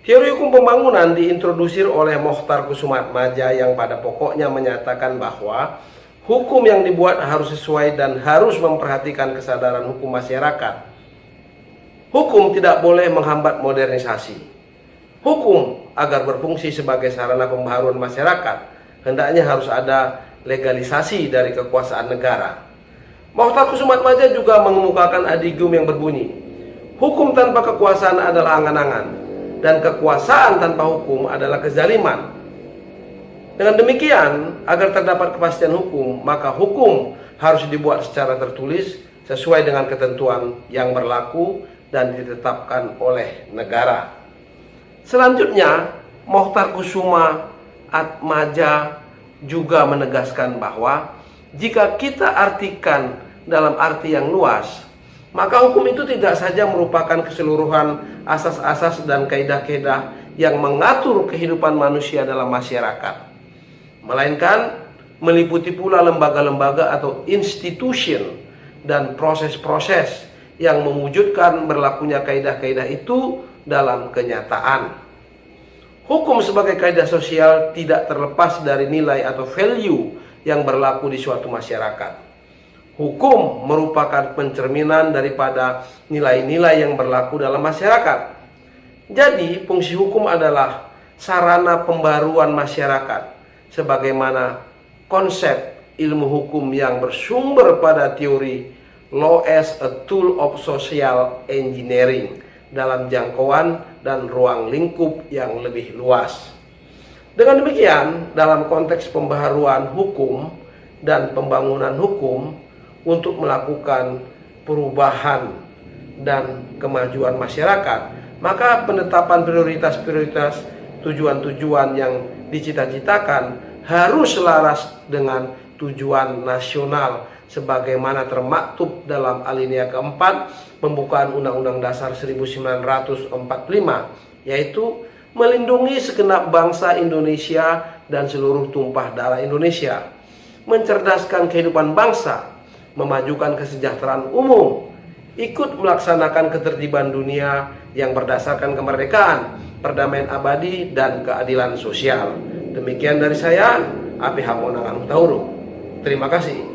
Teori hukum pembangunan diintrodusir oleh Mokhtar Kusumaatmadja yang pada pokoknya menyatakan bahwa hukum yang dibuat harus sesuai dan harus memperhatikan kesadaran hukum masyarakat. Hukum tidak boleh menghambat modernisasi. Hukum agar berfungsi sebagai sarana pembaharuan masyarakat, hendaknya harus ada legalisasi dari kekuasaan negara. Mokhtar Kusumaatmadja juga mengemukakan adigium yang berbunyi, hukum tanpa kekuasaan adalah angan-angan, dan kekuasaan tanpa hukum adalah kezaliman. Dengan demikian, agar terdapat kepastian hukum, maka hukum harus dibuat secara tertulis sesuai dengan ketentuan yang berlaku dan ditetapkan oleh negara. Selanjutnya, Mokhtar Kusumaatmadja juga menegaskan bahwa jika kita artikan dalam arti yang luas, maka hukum itu tidak saja merupakan keseluruhan asas-asas dan kaidah-kaidah yang mengatur kehidupan manusia dalam masyarakat, melainkan meliputi pula lembaga-lembaga atau institution dan proses-proses yang mewujudkan berlakunya kaidah-kaidah itu dalam kenyataan. Hukum sebagai kaidah sosial tidak terlepas dari nilai atau value yang berlaku di suatu masyarakat. Hukum merupakan pencerminan daripada nilai-nilai yang berlaku dalam masyarakat. Jadi, fungsi hukum adalah sarana pembaruan masyarakat, sebagaimana konsep ilmu hukum yang bersumber pada teori law as a tool of social engineering dalam jangkauan dan ruang lingkup yang lebih luas. Dengan demikian, dalam konteks pembaharuan hukum dan pembangunan hukum untuk melakukan perubahan dan kemajuan masyarakat, maka penetapan prioritas-prioritas tujuan-tujuan yang dicita-citakan harus selaras dengan tujuan nasional sebagaimana termaktub dalam alinea keempat pembukaan Undang-Undang Dasar 1945, yaitu melindungi segenap bangsa Indonesia dan seluruh tumpah darah Indonesia, mencerdaskan kehidupan bangsa, memajukan kesejahteraan umum, ikut melaksanakan ketertiban dunia yang berdasarkan kemerdekaan, perdamaian abadi, dan keadilan sosial. Demikian dari saya, APH Monangan Hutauru. Terima kasih.